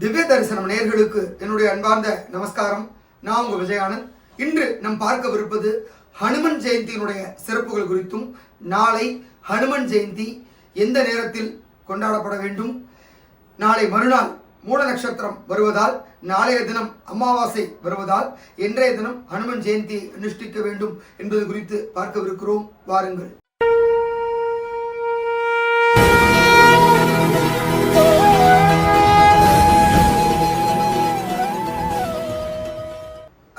திவ்ய தரிசனம் நேயர்களுக்கு என்னுடைய அன்பார்ந்த நமஸ்காரம். நான் உங்கள் விஜயானந்த். இன்று நாம் பார்க்கவிருப்பது ஹனுமன் ஜெயந்தியினுடைய சிறப்புகள் குறித்தும், நாளை ஹனுமன் ஜெயந்தி எந்த நேரத்தில் கொண்டாடப்பட வேண்டும், நாளை மறுநாள் மூல நட்சத்திரம் வருவதால், நாளைய தினம் அமாவாசை வருவதால் இன்றைய தினம் ஹனுமன் ஜெயந்தி அனுஷ்டிக்க வேண்டும் என்பது குறித்து பார்க்கவிருக்கிறோம். வாருங்கள்.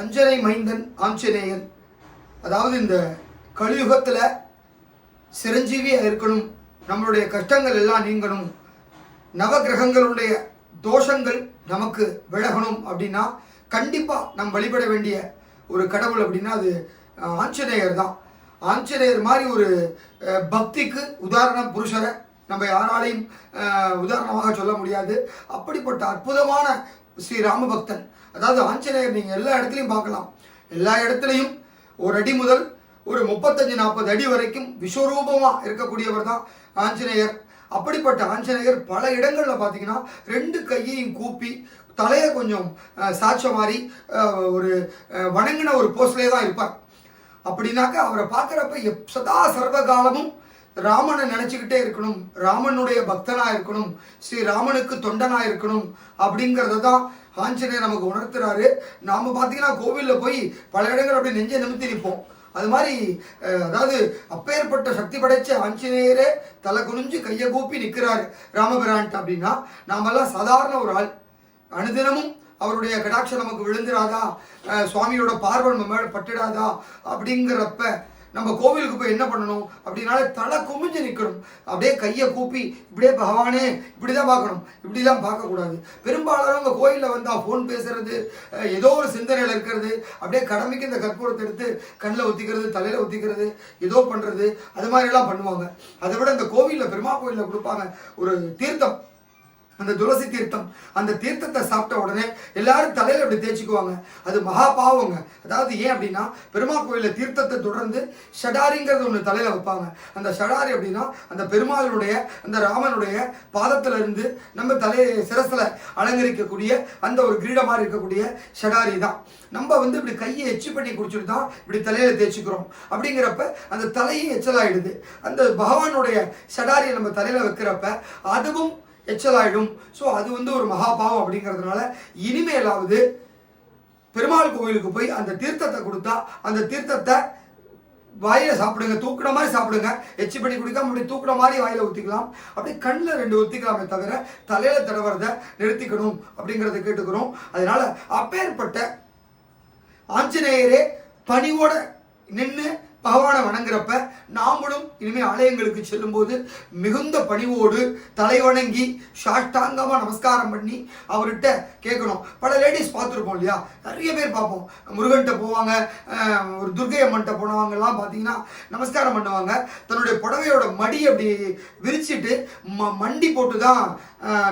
அஞ்சனை மைந்தன் ஆஞ்சநேயன், அதாவது இந்த கலியுகத்தில் சிரஞ்சீவியாக இருக்கணும், நம்மளுடைய கஷ்டங்கள் எல்லாம் நீங்கணும், நவகிரகங்களுடைய தோஷங்கள் நமக்கு விலகணும் அப்படின்னா கண்டிப்பாக நாம் வழிபட வேண்டிய ஒரு கடவுள் அப்படின்னா அது ஆஞ்சநேயர் தான். ஆஞ்சநேயர் மாதிரி ஒரு பக்திக்கு உதாரண புருஷரை நம்ம யாராலையும் உதாரணமாக சொல்ல முடியாது. அப்படிப்பட்ட அற்புதமான ஸ்ரீ ராமபக்தன், அதாவது ஆஞ்சநேயர் நீங்கள் எல்லா இடத்துலையும் பார்க்கலாம். எல்லா இடத்துலையும் ஒரு அடி முதல் ஒரு 35-40 அடி வரைக்கும் விஸ்வரூபமாக இருக்கக்கூடியவர் தான் ஆஞ்சநேயர். அப்படிப்பட்ட ஆஞ்சநேயர் பல இடங்களில் பார்த்தீங்கன்னா 2 கையையும் கூப்பி தலையை கொஞ்சம் சாட்ச மாதிரி ஒரு வணங்கின ஒரு போஸ்ட்லேயே தான் இருப்பார். அப்படின்னாக்கா அவரை பார்க்குறப்ப சதா சர்வகாலமும் ராமனை நினச்சிக்கிட்டே இருக்கணும், ராமனுடைய பக்தனாக இருக்கணும், ஸ்ரீ ராமனுக்கு தொண்டனாக இருக்கணும் அப்படிங்கிறத தான் ஆஞ்சநேயர் நமக்கு உணர்த்துறாரு. நாம் பார்த்தீங்கன்னா கோவிலில் போய் பல இடங்கள் அப்படி நெஞ்சை நிமித்தி நிற்போம். அது மாதிரி அதாவது அப்பேற்பட்ட சக்தி படைச்ச ஆஞ்சநேயரே தலை குனிஞ்சு கையை கூப்பி நிற்கிறாரு ராமபிரான்ட்டு அப்படின்னா நாமெல்லாம் சாதாரண ஒரு ஆள். அனுதினமும் அவருடைய கடாட்சம் நமக்கு விழுந்துடாதா, சுவாமியோட பார்வை நம்ம மேலே பட்டுடாதா அப்படிங்கிறப்ப நம்ம கோவிலுக்கு போய் என்ன பண்ணணும் அப்படின்னாலே தலை குமிஞ்சு நிற்கணும். அப்படியே கையை கூப்பி இப்படியே பகவானே இப்படி தான் பார்க்கணும், இப்படிலாம் பார்க்கக்கூடாது. பெரும்பாலானவங்க கோயிலில் வந்தால் ஃபோன் பேசுறது, ஏதோ ஒரு சிந்தனையில் இருக்கிறது, அப்படியே கடமைக்கு இந்த கற்பூரத்தை எடுத்து கண்ணில் ஊற்றிக்கிறது, தலையில் ஊற்றிக்கிறது, ஏதோ பண்ணுறது, அது மாதிரிலாம் பண்ணுவாங்க. அதை விட இந்த கோவிலில் பெருமா கோயிலில் கொடுப்பாங்க ஒரு தீர்த்தம், அந்த துளசி தீர்த்தம். அந்த தீர்த்தத்தை சாப்பிட்ட உடனே எல்லாரும் தலையில் அப்படி தேய்ச்சிக்குவாங்க. அது மகா பாவங்க. அதாவது ஏன் அப்படின்னா பெருமா கோயிலில் தீர்த்தத்தை தொடர்ந்து ஷடாரிங்கிறது ஒன்று தலையில் வைப்பாங்க. அந்த ஷடாரி அப்படின்னா அந்த பெருமாளுடைய அந்த ராமனுடைய பாதத்தில் இருந்து நம்ம சிரசில் அலங்கரிக்கக்கூடிய அந்த ஒரு கிரீடம் மாதிரி இருக்கக்கூடிய ஷடாரி தான். நம்ம இப்படி கையை எச்சி பண்ணி குடிச்சுட்டு தான் இப்படி தலையில் தேய்ச்சிக்கிறோம். அப்படிங்கிறப்ப அந்த தலையும் எச்சலாயிடுது. அந்த பகவானுடைய ஷடாரியை நம்ம தலையில் வைக்கிறப்ப அதுவும் எச்சலாயிடும். ஸோ அது ஒரு மகாபாவம். அப்படிங்கிறதுனால இனிமேலாவது பெருமாள் கோவிலுக்கு போய் அந்த தீர்த்தத்தை கொடுத்தா அந்த தீர்த்தத்தை வாயில சாப்பிடுங்க, தூக்குன மாதிரி சாப்பிடுங்க. எச்சி பண்ணி குடிக்காம அப்படி தூக்குன மாதிரி வாயில ஊற்றிக்கலாம். அப்படி கண்ணில் 2 ஊற்றிக்கலாமே தவிர தலையில தடவறதை நிறுத்திக்கணும் அப்படிங்கிறத கேட்டுக்கிறோம். அதனால அப்பேற்பட்ட ஆஞ்சநேயரே பணிவோட நின்று பகவானை வணங்குறப்ப நாமளும் இனிமேல் ஆலயங்களுக்கு செல்லும்போது மிகுந்த பணிவோடு தலை வணங்கி சாஷ்டாங்கமாக நமஸ்காரம் பண்ணி அவர்கிட்ட கேட்கணும். பல லேடிஸ் பார்த்துருப்போம் இல்லையா, நிறைய பேர் பார்ப்போம். முருகன்கிட்ட போவாங்க, ஒரு துர்கை அம்மன்கிட்ட போனவங்கெல்லாம் பார்த்தீங்கன்னா நமஸ்காரம் பண்ணுவாங்க. தன்னுடைய புடவையோட மடி அப்படி விரிச்சிட்டு மண்டி போட்டு தான்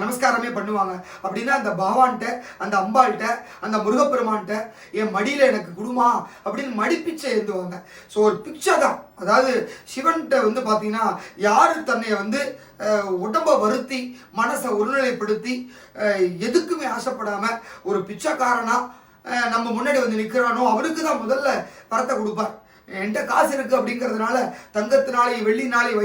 நமஸ்காரமே பண்ணுவாங்க. அப்படின்னா அந்த பகவான்கிட்ட, அந்த அம்பாள்கிட்ட, அந்த முருகப்பெருமான்கிட்ட என் மடியில் எனக்கு கொடுமா அப்படின்னு மடிப்பிச்சை எழுந்துவாங்க. ஸோ ஒரு பிக்சர் தான். அதாவது சிவன்கிட்ட பார்த்தீங்கன்னா யார் தன்னை உடம்பை வருத்தி மனசை ஒருநிலைப்படுத்தி எதுக்குமே ஆசைப்படாமல் ஒரு பிச்சைக்காரனா நம்ம முன்னாடி நிற்கிறானோ அவருக்கு தான் முதல்ல வரத்தை கொடுப்பார். என்கிட்ட காசு இருக்குது அப்படிங்கிறதுனால தங்கத்தினாலேயும் வெள்ளினாலேயும்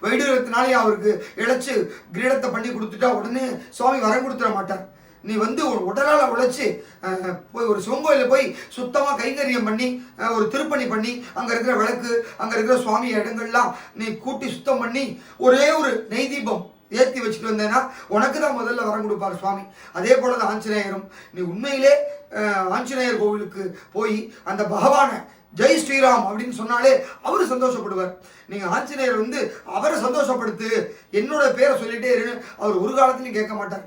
வைடூரத்தினாலேயும் அவருக்கு இழைச்சி கிரீடத்தை பண்ணி கொடுத்துட்டா உடனே சுவாமி வரம் கொடுத்துட மாட்டார். நீ ஒரு உடலால் உழைச்சி போய் ஒரு சிவங்கோயிலில் போய் சுத்தமாக கைங்கரியம் பண்ணி ஒரு திருப்பணி பண்ணி அங்கே இருக்கிற விளக்கு, அங்கே இருக்கிற சுவாமி இடங்கள்லாம் நீ கூட்டி சுத்தம் பண்ணி ஒரே ஒரு நெய் தீபம் ஏற்றி வச்சுட்டு வந்தேன்னா உனக்கு தான் முதல்ல வரம் கொடுப்பார் சுவாமி. அதே போல தான் ஆஞ்சநேயரும். நீ உண்மையிலே ஆஞ்சநேயர் கோவிலுக்கு போய் அந்த பகவானை ஜெய் ஸ்ரீராம் அப்படின்னு சொன்னாலே அவரு சந்தோஷப்படுவார். நீங்கள் ஆஞ்சநேயர் அவரை சந்தோஷப்படுத்து, என்னோட பேரை சொல்லிட்டே இருன்னு அவர் ஒரு காலத்துலையும் கேட்க மாட்டார்.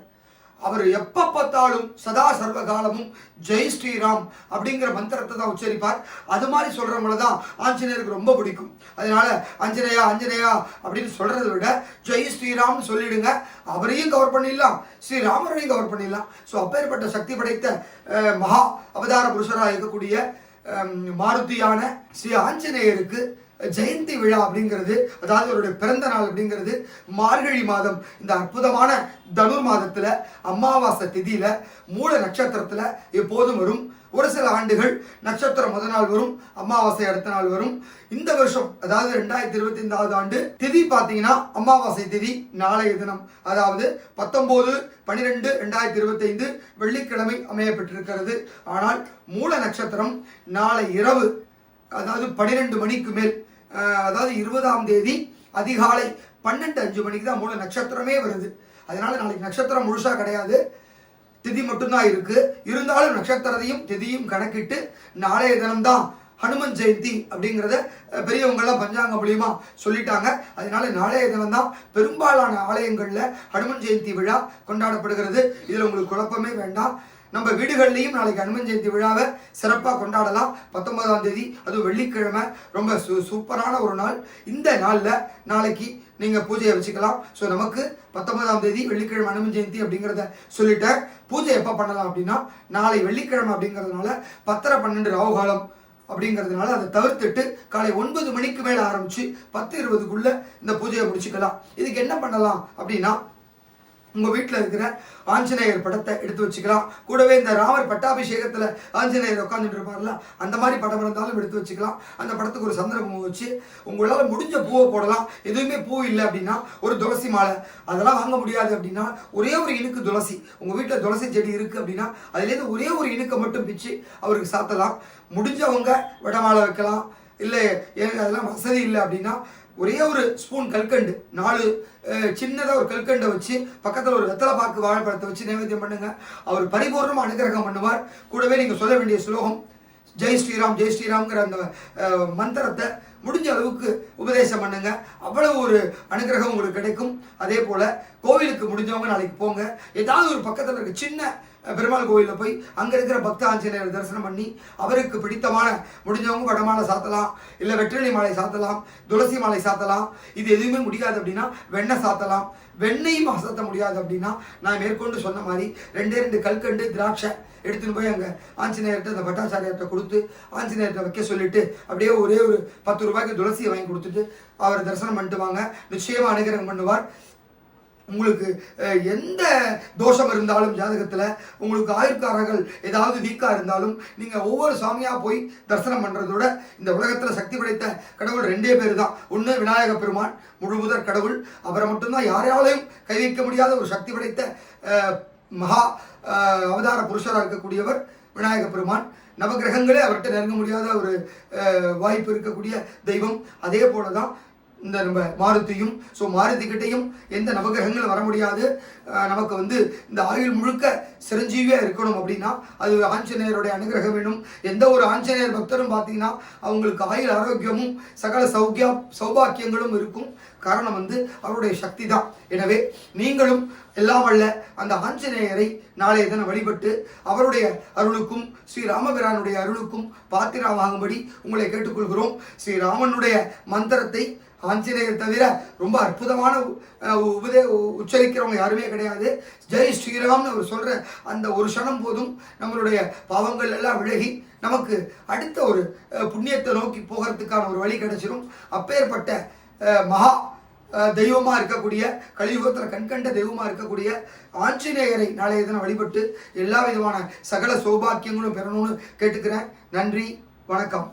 அவர் எப்போ பார்த்தாலும் சதா சர்வ காலமும் ஜெய் ஸ்ரீராம் அப்படிங்கிற மந்திரத்தை தான் உச்சரிப்பார். அது மாதிரி சொல்கிறவங்கள தான் ஆஞ்சநேயருக்கு ரொம்ப பிடிக்கும். அதனால ஆஞ்சநேயா ஆஞ்சநேயா அப்படின்னு சொல்கிறத விட ஜெய் ஸ்ரீராம்னு சொல்லிடுங்க. அவரையும் கவர் பண்ணிடலாம், ஸ்ரீராமரையும் கவர் பண்ணிடலாம். ஸோ அப்பேற்பட்ட சக்தி படைத்த மகா அவதார புருஷராக இருக்கக்கூடிய மாருதியான ஸ்ரீ ஆஞ்சநேயருக்கு ஜெயந்தி விழா அப்படிங்கிறது, அதாவது அவருடைய பிறந்த நாள் அப்படிங்கிறது மார்கழி மாதம் இந்த அற்புதமான தனுர் மாதத்துல அமாவாசை திதியில மூல நட்சத்திரத்துல எப்போதும் வரும். ஒரு சில ஆண்டுகள் நட்சத்திரம் முதல் நாள் வரும், அமாவாசை அடுத்த நாள் வரும். இந்த வருஷம் அதாவது 2025 ஆண்டு திதி பார்த்தீங்கன்னா அமாவாசை திதி நாளைய தினம், அதாவது 19/12/2025 வெள்ளிக்கிழமை அமையப்பட்டிருக்கிறது. ஆனால் மூல நட்சத்திரம் நாளை இரவு, அதாவது 12 மணிக்கு மேல், அதாவது 20ஆம் தேதி அதிகாலை 12:05 மணிக்கு தான் மூல நட்சத்திரமே வருது. அதனால நாளைக்கு நட்சத்திரம் முழுசா கிடையாது, திதி மட்டும்தான் இருக்கு. இருந்தாலும் நட்சத்திரத்தையும் திதியும் கணக்கிட்டு நாளைய தினம்தான் ஹனுமன் ஜெயந்தி அப்படிங்கிறத பெரியவங்கெல்லாம் பஞ்சாங்க மூலியமா சொல்லிட்டாங்க. அதனால நாளைய தினம் தான் பெரும்பாலான ஆலயங்கள்ல ஹனுமன் ஜெயந்தி விழா கொண்டாடப்படுகிறது. இதுல உங்களுக்கு குழப்பமே வேண்டாம். நம்ம வீடுகள்லையும் நாளைக்கு ஹனுமன் ஜெயந்தி விழாவை சிறப்பாக கொண்டாடலாம். 19ஆம் தேதி, அதுவும் வெள்ளிக்கிழமை, ரொம்ப சூப்பரான ஒரு நாள். இந்த நாளில் நாளைக்கு நீங்கள் பூஜையை வச்சுக்கலாம். ஸோ நமக்கு 19ஆம் தேதி வெள்ளிக்கிழமை ஹனுமன் ஜெயந்தி அப்படிங்கிறத சொல்லிட்டேன். பூஜை எப்போ பண்ணலாம் அப்படின்னா, நாளை வெள்ளிக்கிழமை அப்படிங்கிறதுனால 10:12 ராவுகாலம் அப்படிங்கிறதுனால அதை தவிர்த்துட்டு காலை 9 மணிக்கு மேலே ஆரம்பிச்சு 10:20க்குள்ள இந்த பூஜையை முடிச்சுக்கலாம். இதுக்கு என்ன பண்ணலாம் அப்படின்னா, உங்கள் வீட்டில் இருக்கிற ஆஞ்சநேயர் படத்தை எடுத்து வச்சுக்கலாம். கூடவே இந்த ராமர் பட்டாபிஷேகத்தில் ஆஞ்சநேயர் உட்காந்துட்டு இருப்பார்ல, அந்த மாதிரி படம் இருந்தாலும் எடுத்து வச்சுக்கலாம். அந்த படத்துக்கு ஒரு சந்திரகுமம் வச்சு உங்களால் முடிஞ்ச பூவை போடலாம். எதுவுமே பூ இல்லை அப்படின்னா ஒரு துளசி மாலை, அதெல்லாம் வாங்க முடியாது அப்படின்னா ஒரே ஒரு இனுக்கு துளசி, உங்கள் வீட்டில் துளசி செடி இருக்குது அப்படின்னா அதுலேருந்து ஒரே ஒரு இனுக்கை மட்டும் பிச்சு அவருக்கு சாத்தலாம். முடிஞ்சவங்க வடமாலை வைக்கலாம். இல்லை எனக்கு அதெல்லாம் வசதி இல்லை அப்படின்னா ஒரே ஒரு ஸ்பூன் கல்கண்டு, 4 சின்னதாக ஒரு கல்கண்டை வச்சு பக்கத்தில் ஒரு வெத்தலை பாக்கு வாழைப்பழத்தை வச்சு நைவேத்தியம் பண்ணுங்க. அவர் பரிபூர்ணமாக அனுகிரகம் பண்ணுவார். கூடவே நீங்கள் சொல்ல வேண்டிய ஸ்லோகம் ஜெய் ஸ்ரீராம் ஜெய் ஸ்ரீராம்ங்கிற அந்த மந்திரத்தை முடிஞ்ச அளவுக்கு உபதேசம் பண்ணுங்க. அவ்வளவு ஒரு அனுகிரகம் உங்களுக்கு கிடைக்கும். அதே போல கோவிலுக்கு முடிஞ்சவங்க நாளைக்கு போங்க. ஏதாவது ஒரு பக்கத்தில் இருக்க சின்ன பெருமாள் கோவிலில் போய் அங்கே இருக்கிற பக்த ஆஞ்சநேயர் தரிசனம் பண்ணி அவருக்கு பிடித்தமான முடிஞ்சவங்க வடமாலை சாத்தலாம், இல்லை வெற்றிலை மாலை சாத்தலாம், துளசி மாலை சாத்தலாம். இது எதுவுமே முடியாது அப்படின்னா வெண்ணெய் சாத்தலாம். வெண்ணையும் அசத்த முடியாது அப்படின்னா நான் மேற்கொண்டு சொன்ன மாதிரி 2 கல்கண்டு திராட்சை எடுத்துன்னு போய் அங்கே ஆஞ்சநேயர்கிட்ட அந்த பட்டாச்சாரியர்கிட்ட கொடுத்து ஆஞ்சநேயர்கிட்ட வைக்க சொல்லிட்டு அப்படியே ஒரே ஒரு 10 ரூபாய்க்கு துளசியை வாங்கி கொடுத்துட்டு அவரை தரிசனம் பண்ணிட்டு வாங்க. நிச்சயமாக அனுகிரகம் பண்ணுவார். உங்களுக்கு எந்த தோஷம் இருந்தாலும் ஜாதகத்தில், உங்களுக்கு ஆயுட்காரர்கள் ஏதாவது வீக்காக இருந்தாலும் நீங்கள் ஒவ்வொரு சாமியாக போய் தரிசனம் பண்ணுறதோட இந்த உலகத்தில் சக்தி படைத்த கடவுள் 2 பேர் தான். ஒன்று விநாயக பெருமான், முழுமுதற் கடவுள். அவரை மட்டும்தான் யாராலையும் கை வைக்க முடியாத ஒரு சக்தி படைத்த மகா அவதார புருஷராக இருக்கக்கூடியவர் விநாயக பெருமான். நவகிரகங்களே அவர்கிட்ட நெருங்க முடியாத ஒரு வாய்ப்பு இருக்கக்கூடிய தெய்வம். அதே போல தான் இந்த நம்ம மாருதியும். ஸோ மாருதிக்கிட்டையும் எந்த நவகிரகங்களும் வர முடியாது. நமக்கு இந்த ஆயுள் முழுக்க சிரஞ்சீவியாக இருக்கணும் அப்படின்னா அது ஆஞ்சநேயருடைய அனுகிரகம் வேணும். எந்த ஒரு ஆஞ்சநேயர் பக்தரும் பார்த்தீங்கன்னா அவங்களுக்கு ஆயுள் ஆரோக்கியமும் சகல சௌபாக்கியங்களும் இருக்கும். காரணம் அவருடைய சக்தி தான். எனவே நீங்களும் எல்லாம் வல்ல அந்த ஆஞ்சநேயரை நாளைய தினம் வழிபட்டு அவருடைய அருளுக்கும் ஸ்ரீராமபிரானுடைய அருளுக்கும் பாத்திரமாகும்படி உங்களை கேட்டுக்கொள்கிறோம். ஸ்ரீராமனுடைய மந்திரத்தை ஆஞ்சநேயர் தவிர ரொம்ப அற்புதமான உச்சரிக்கிறவங்க யாருமே கிடையாது. ஜெய் ஸ்ரீராம்னு அவர் சொல்ற அந்த ஒரு க்ஷணம் போதும் நம்மளுடைய பாவங்கள் எல்லாம் விலகி நமக்கு அடுத்த ஒரு புண்ணியத்தை நோக்கி போகிறதுக்கான ஒரு வழி கிடைச்சிடும். அப்பேற்பட்ட மகா தெய்வமாக இருக்கக்கூடிய கலியுகத்தில் கண்கண்ட தெய்வமாக இருக்கக்கூடிய ஆஞ்சநேயரை நாளைய தினம் வழிபட்டு எல்லா விதமான சகல சௌபாக்கியங்களும் பெறணும்னு கேட்டுக்கிறேன். நன்றி, வணக்கம்.